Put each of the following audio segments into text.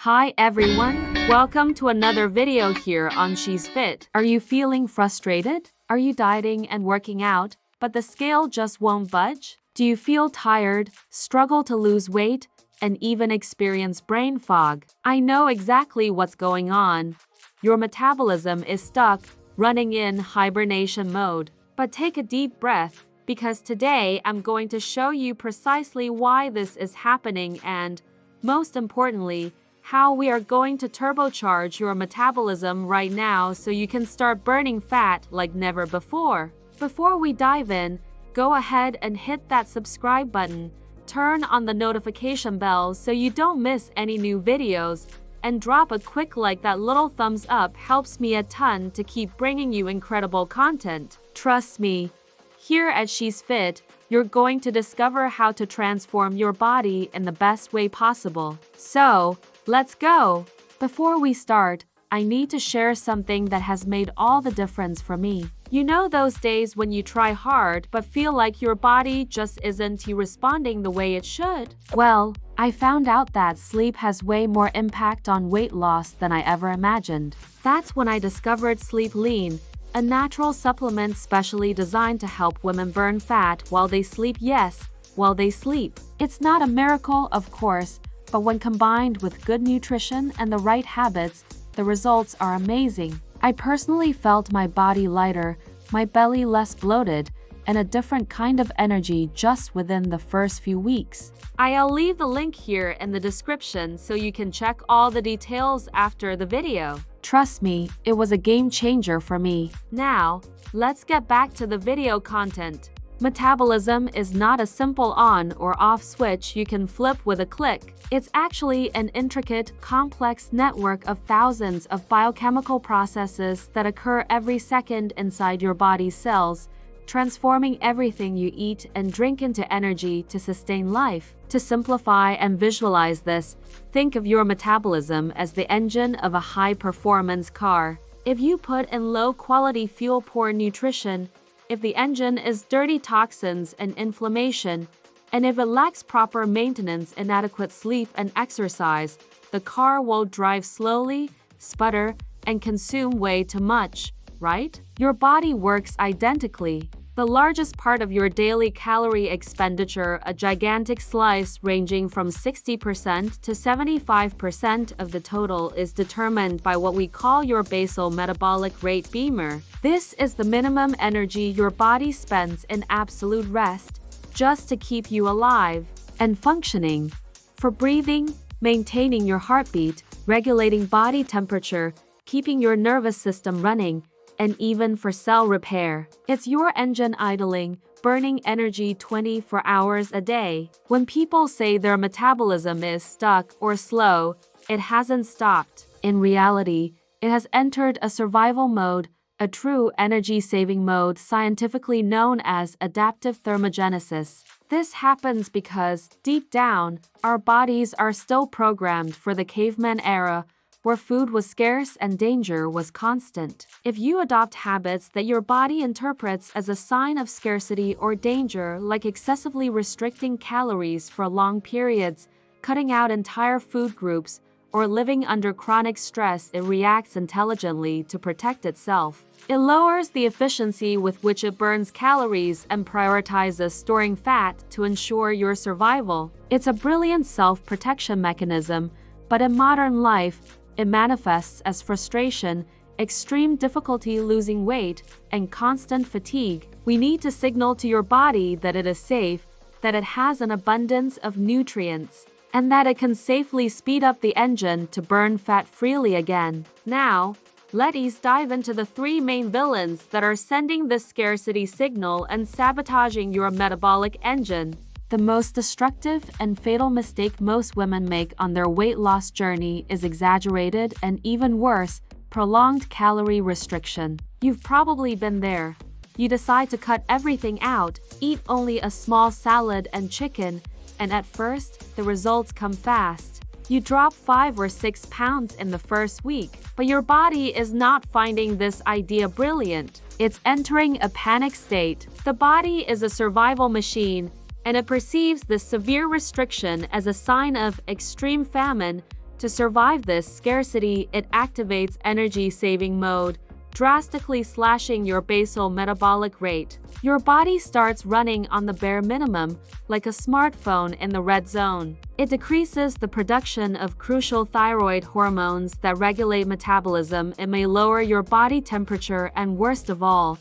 Hi everyone, welcome to another video here on She's Fit. Are you feeling frustrated? Are you dieting and working out, but the scale just won't budge? Do you feel tired, struggle to lose weight, and even experience brain fog? I know exactly what's going on. Your metabolism is stuck, running in hibernation mode. But take a deep breath, because today I'm going to show you precisely why this is happening and, most importantly, how we are going to turbocharge your metabolism right now so you can start burning fat like never before. Before we dive in, go ahead and hit that subscribe button, turn on the notification bell so you don't miss any new videos, and drop a quick like. That little thumbs up helps me a ton to keep bringing you incredible content. Trust me, here at She's Fit, you're going to discover how to transform your body in the best way possible. So, let's go! Before we start, I need to share something that has made all the difference for me. You know those days when you try hard but feel like your body just isn't responding the way it should? Well, I found out that sleep has way more impact on weight loss than I ever imagined. That's when I discovered Sleep Lean, a natural supplement specially designed to help women burn fat while they sleep. Yes, while they sleep. It's not a miracle, of course, but when combined with good nutrition and the right habits, the results are amazing. I personally felt my body lighter, my belly less bloated, and a different kind of energy just within the first few weeks. I'll leave the link here in the description so you can check all the details after the video. Trust me, it was a game changer for me. Now, let's get back to the video content. Metabolism is not a simple on or off switch you can flip with a click. It's actually an intricate, complex network of thousands of biochemical processes that occur every second inside your body's cells, transforming everything you eat and drink into energy to sustain life. To simplify and visualize this, think of your metabolism as the engine of a high-performance car. If you put in low-quality fuel-poor nutrition, if the engine is dirty toxins and inflammation, and if it lacks proper maintenance, inadequate sleep, and exercise, the car will drive slowly, sputter, and consume way too much, right? Your body works identically. The largest part of your daily calorie expenditure, a gigantic slice ranging from 60% to 75% of the total, is determined by what we call your basal metabolic rate BMR. This is the minimum energy your body spends in absolute rest, just to keep you alive and functioning. For breathing, maintaining your heartbeat, regulating body temperature, keeping your nervous system running, and even for cell repair. It's your engine idling, burning energy 24 hours a day. When people say their metabolism is stuck or slow, it hasn't stopped. In reality, it has entered a survival mode, a true energy-saving mode scientifically known as adaptive thermogenesis. This happens because, deep down, our bodies are still programmed for the caveman era, where food was scarce and danger was constant. If you adopt habits that your body interprets as a sign of scarcity or danger, like excessively restricting calories for long periods, cutting out entire food groups, or living under chronic stress, it reacts intelligently to protect itself. It lowers the efficiency with which it burns calories and prioritizes storing fat to ensure your survival. It's a brilliant self-protection mechanism, but in modern life, it manifests as frustration, extreme difficulty losing weight, and constant fatigue. We need to signal to your body that it is safe, that it has an abundance of nutrients, and that it can safely speed up the engine to burn fat freely again. Now, let's dive into the three main villains that are sending this scarcity signal and sabotaging your metabolic engine. The most destructive and fatal mistake most women make on their weight loss journey is exaggerated and, even worse, prolonged calorie restriction. You've probably been there. You decide to cut everything out, eat only a small salad and chicken, and at first, the results come fast. You drop 5 or 6 pounds in the first week, but your body is not finding this idea brilliant. It's entering a panic state. The body is a survival machine, and it perceives this severe restriction as a sign of extreme famine, To survive this scarcity, it activates energy-saving mode, drastically slashing your basal metabolic rate. Your body starts running on the bare minimum, like a smartphone in the red zone. It decreases the production of crucial thyroid hormones that regulate metabolism. It may lower your body temperature, and worst of all,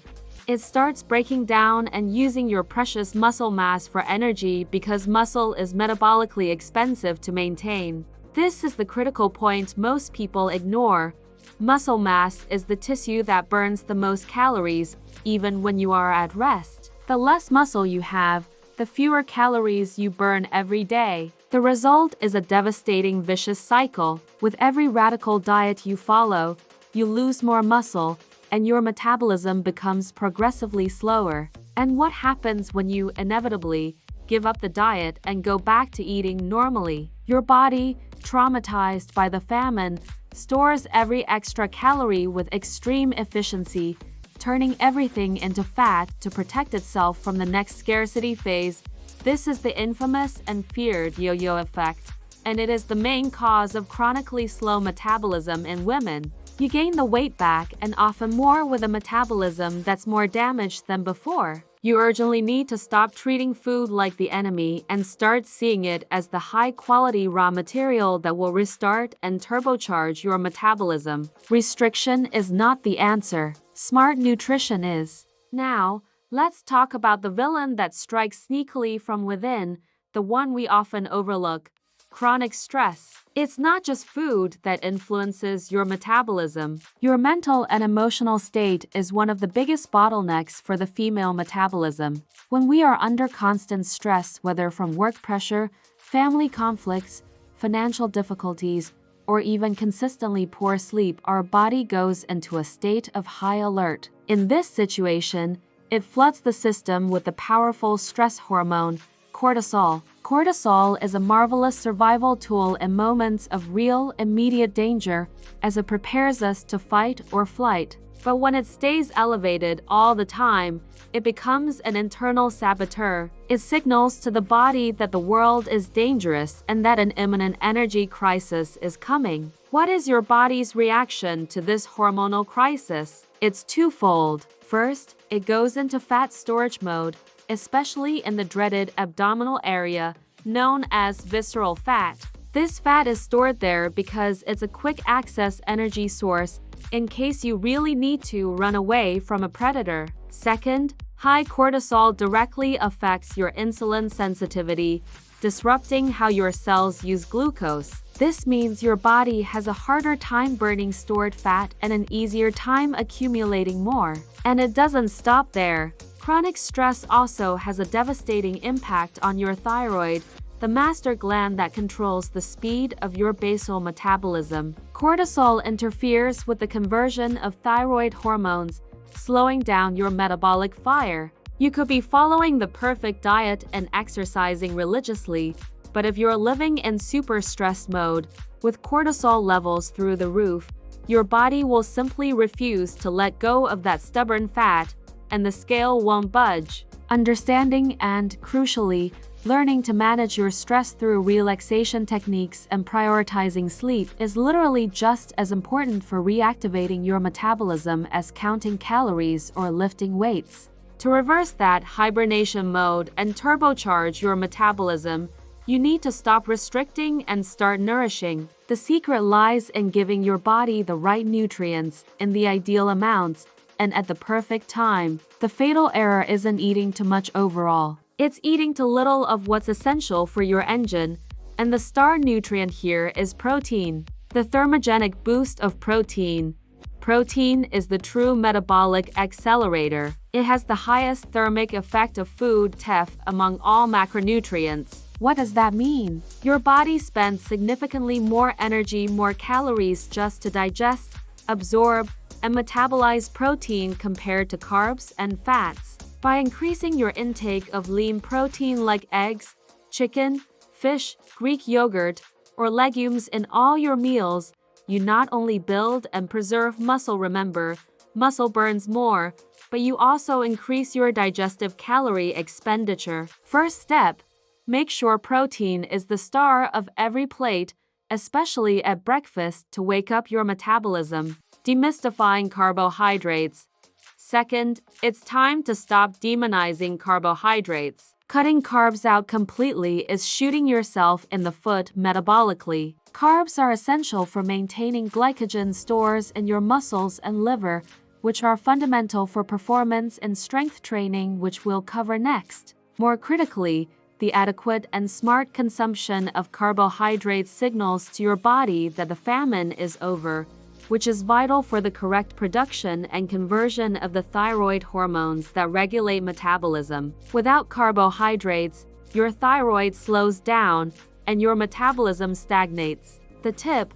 it starts breaking down and using your precious muscle mass for energy because muscle is metabolically expensive to maintain. This is the critical point most people ignore. Muscle mass is the tissue that burns the most calories, even when you are at rest. The less muscle you have, the fewer calories you burn every day. The result is a devastating vicious cycle. With every radical diet you follow, you lose more muscle, and your metabolism becomes progressively slower. And what happens when you inevitably give up the diet and go back to eating normally? Your body, traumatized by the famine, stores every extra calorie with extreme efficiency, turning everything into fat to protect itself from the next scarcity phase. This is the infamous and feared yo-yo effect, and it is the main cause of chronically slow metabolism in women. You gain the weight back, and often more, with a metabolism that's more damaged than before. You urgently need to stop treating food like the enemy and start seeing it as the high-quality raw material that will restart and turbocharge your metabolism. Restriction is not the answer. Smart nutrition is. Now, let's talk about the villain that strikes sneakily from within, the one we often overlook: chronic stress. It's not just food that influences your metabolism. Your mental and emotional state is one of the biggest bottlenecks for the female metabolism. When we are under constant stress, whether from work pressure, family conflicts, financial difficulties, or even consistently poor sleep, our body goes into a state of high alert. In this situation, it floods the system with the powerful stress hormone, cortisol. Cortisol is a marvelous survival tool in moments of real, immediate danger, as it prepares us to fight or flight. But when it stays elevated all the time, it becomes an internal saboteur. It signals to the body that the world is dangerous and that an imminent energy crisis is coming. What is your body's reaction to this hormonal crisis? It's twofold. First, it goes into fat storage mode, especially in the dreaded abdominal area, known as visceral fat. This fat is stored there because it's a quick-access energy source in case you really need to run away from a predator. Second, high cortisol directly affects your insulin sensitivity, disrupting how your cells use glucose. This means your body has a harder time burning stored fat and an easier time accumulating more. And it doesn't stop there. Chronic stress also has a devastating impact on your thyroid, the master gland that controls the speed of your basal metabolism. Cortisol interferes with the conversion of thyroid hormones, slowing down your metabolic fire. You could be following the perfect diet and exercising religiously, but if you're living in super stress mode, with cortisol levels through the roof, your body will simply refuse to let go of that stubborn fat, and the scale won't budge. Understanding and, crucially, learning to manage your stress through relaxation techniques and prioritizing sleep is literally just as important for reactivating your metabolism as counting calories or lifting weights. To reverse that hibernation mode and turbocharge your metabolism, you need to stop restricting and start nourishing. The secret lies in giving your body the right nutrients in the ideal amounts and at the perfect time. The fatal error isn't eating too much overall. It's eating too little of what's essential for your engine, and the star nutrient here is protein. The thermogenic boost of protein. Protein is the true metabolic accelerator. It has the highest thermic effect of food TEF among all macronutrients. What does that mean? Your body spends significantly more energy, more calories just to digest, absorb, and metabolize protein compared to carbs and fats. By increasing your intake of lean protein like eggs, chicken, fish, Greek yogurt, or legumes in all your meals, you not only build and preserve muscle. Remember, muscle burns more, but you also increase your digestive calorie expenditure. First step, make sure protein is the star of every plate especially at breakfast, to wake up your metabolism. Demystifying carbohydrates. Second, it's time to stop demonizing carbohydrates. Cutting carbs out completely is shooting yourself in the foot metabolically. Carbs are essential for maintaining glycogen stores in your muscles and liver, which are fundamental for performance in strength training, which we'll cover next. More critically, the adequate and smart consumption of carbohydrates signals to your body that the famine is over, which is vital for the correct production and conversion of the thyroid hormones that regulate metabolism. Without carbohydrates, your thyroid slows down and your metabolism stagnates. The tip: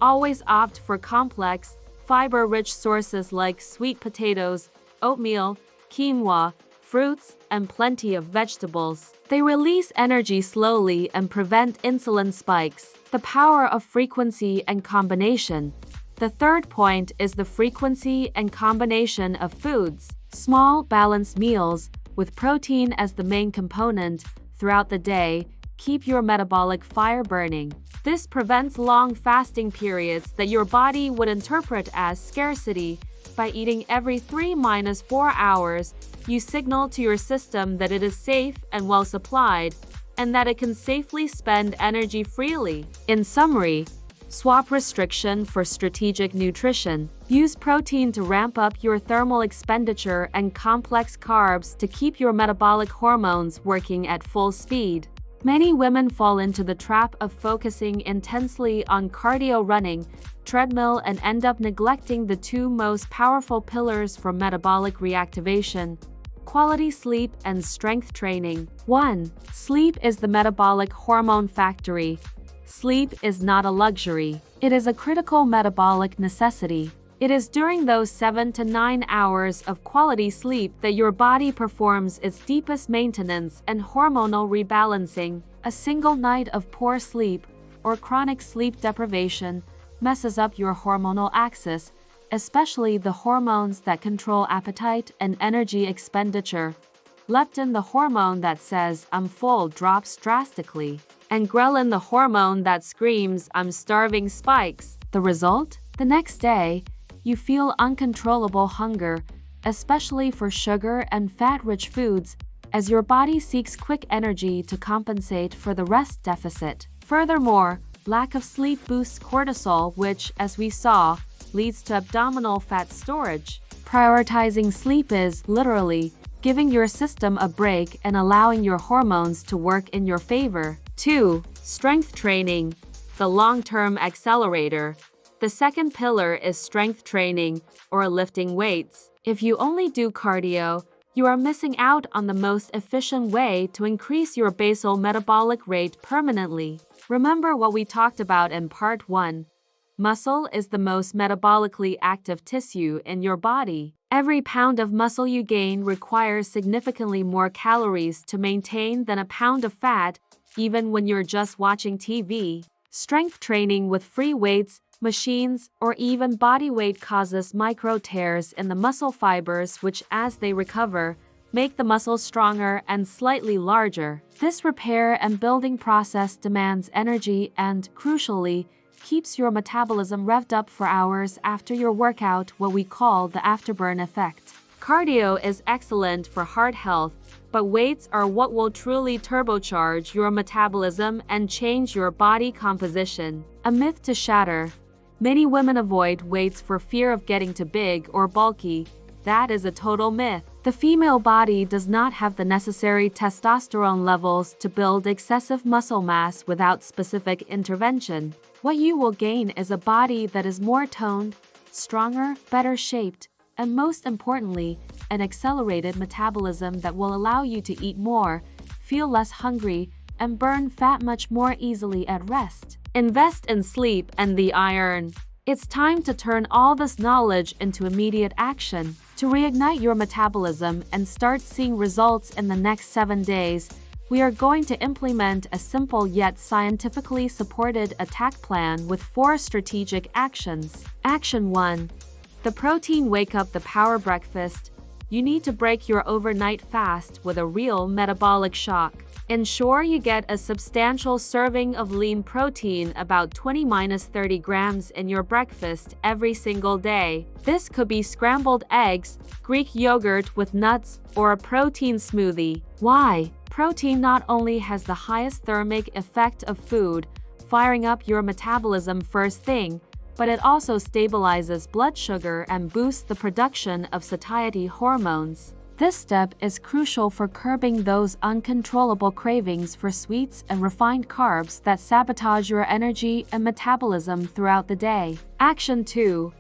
always opt for complex, fiber-rich sources like sweet potatoes, oatmeal, quinoa, fruits, and plenty of vegetables. They release energy slowly and prevent insulin spikes. The power of frequency and combination. The third point is the frequency and combination of foods. Small, balanced meals, with protein as the main component, throughout the day, keep your metabolic fire burning. This prevents long fasting periods that your body would interpret as scarcity. By eating every 3-4 hours, you signal to your system that it is safe and well supplied, and that it can safely spend energy freely. In summary, swap restriction for strategic nutrition. Use protein to ramp up your thermal expenditure and complex carbs to keep your metabolic hormones working at full speed. Many women fall into the trap of focusing intensely on cardio running, treadmill, and end up neglecting the two most powerful pillars for metabolic reactivation: quality sleep and strength training. 1. Sleep is the metabolic hormone factory. Sleep is not a luxury. It is a critical metabolic necessity. It is during those 7 to 9 hours of quality sleep that your body performs its deepest maintenance and hormonal rebalancing. A single night of poor sleep or chronic sleep deprivation messes up your hormonal axis, especially the hormones that control appetite and energy expenditure. Leptin, the hormone that says "I'm full," drops drastically, and ghrelin, the hormone that screams "I'm starving," spikes. The result? The next day, you feel uncontrollable hunger, especially for sugar and fat-rich foods, as your body seeks quick energy to compensate for the rest deficit. Furthermore, lack of sleep boosts cortisol, which, as we saw, leads to abdominal fat storage. Prioritizing sleep is, literally, giving your system a break and allowing your hormones to work in your favor. 2. Strength training, the long-term accelerator. The second pillar is strength training, or lifting weights. If you only do cardio, you are missing out on the most efficient way to increase your basal metabolic rate permanently. Remember what we talked about in part 1. Muscle is the most metabolically active tissue in your body. Every pound of muscle you gain requires significantly more calories to maintain than a pound of fat, even when you're just watching TV. Strength training with free weights, machines, or even body weight causes micro tears in the muscle fibers, which, as they recover, make the muscles stronger and slightly larger. This repair and building process demands energy and, crucially, keeps your metabolism revved up for hours after your workout, what we call the afterburn effect. Cardio is excellent for heart health, but weights are what will truly turbocharge your metabolism and change your body composition. A myth to shatter. Many women avoid weights for fear of getting too big or bulky. That is a total myth. The female body does not have the necessary testosterone levels to build excessive muscle mass without specific intervention. What you will gain is a body that is more toned, stronger, better shaped, and most importantly, an accelerated metabolism that will allow you to eat more, feel less hungry, and burn fat much more easily at rest. Invest in sleep and the iron. It's time to turn all this knowledge into immediate action. To reignite your metabolism and start seeing results in the next 7 days, we are going to implement a simple yet scientifically supported attack plan with 4 strategic actions. Action 1. The protein wake up the power breakfast. You need to break your overnight fast with a real metabolic shock. Ensure you get a substantial serving of lean protein, about 20–30 grams, in your breakfast every single day. This could be scrambled eggs, Greek yogurt with nuts, or a protein smoothie. Why? Protein not only has the highest thermic effect of food, firing up your metabolism first thing, but it also stabilizes blood sugar and boosts the production of satiety hormones. This step is crucial for curbing those uncontrollable cravings for sweets and refined carbs that sabotage your energy and metabolism throughout the day. Action 2.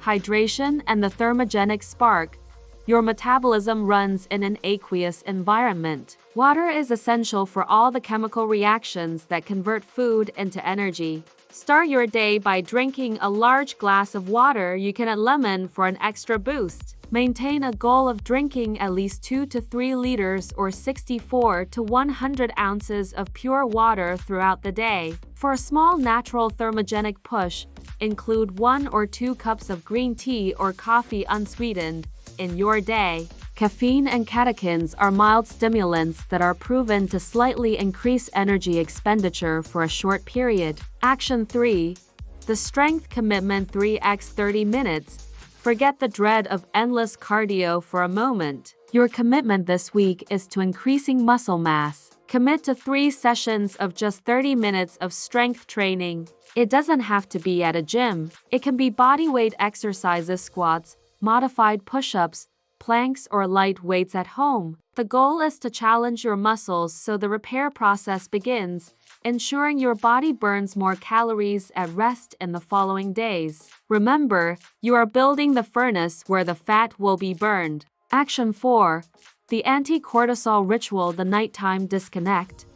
Hydration and the thermogenic spark. Your metabolism runs in an aqueous environment. Water is essential for all the chemical reactions that convert food into energy. Start your day by drinking a large glass of water. You can add lemon for an extra boost. Maintain a goal of drinking at least 2 to 3 liters or 64 to 100 ounces of pure water throughout the day. For a small natural thermogenic push, include 1 or 2 cups of green tea or coffee unsweetened in your day. Caffeine and catechins are mild stimulants that are proven to slightly increase energy expenditure for a short period. Action 3. The strength commitment 3x 30 minutes. Forget the dread of endless cardio for a moment. Your commitment this week is to increasing muscle mass. Commit to 3 sessions of just 30 minutes of strength training. It doesn't have to be at a gym. It can be bodyweight exercises, squats, modified push-ups, planks, or light weights at home. The goal is to challenge your muscles so the repair process begins, ensuring your body burns more calories at rest in the following days. Remember, you are building the furnace where the fat will be burned. Action 4. The anti-cortisol ritual, the nighttime disconnect.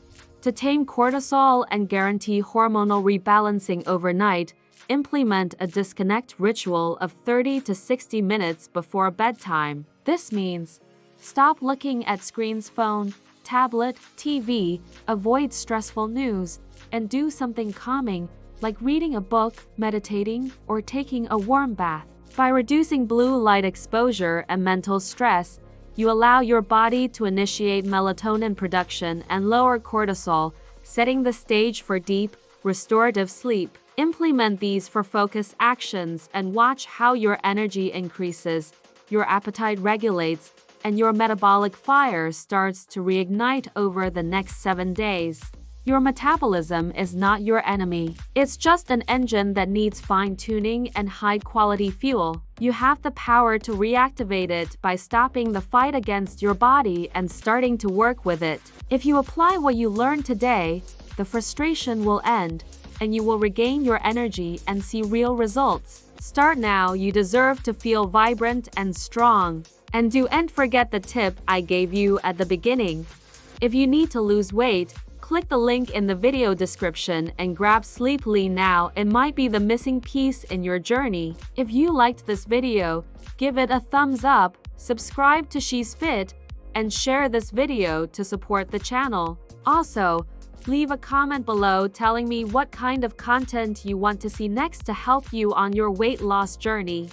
To tame cortisol and guarantee hormonal rebalancing overnight, implement a disconnect ritual of 30 to 60 minutes before bedtime. This means stop looking at screens, phone, tablet, TV, avoid stressful news, and do something calming like reading a book, meditating, or taking a warm bath. By reducing blue light exposure and mental stress, you allow your body to initiate melatonin production and lower cortisol, setting the stage for deep, restorative sleep. Implement these for focused actions and watch how your energy increases, your appetite regulates, and your metabolic fire starts to reignite over the next 7 days. Your metabolism is not your enemy. It's just an engine that needs fine-tuning and high-quality fuel. You have the power to reactivate it by stopping the fight against your body and starting to work with it. If you apply what you learned today, the frustration will end, and you will regain your energy and see real results. Start now. You deserve to feel vibrant and strong. And don't forget the tip I gave you at the beginning. If you need to lose weight, click the link in the video description and grab Sleeply now. It might be the missing piece in your journey. If you liked this video, give it a thumbs up, subscribe to She's Fit, and share this video to support the channel. Also, leave a comment below telling me what kind of content you want to see next to help you on your weight loss journey.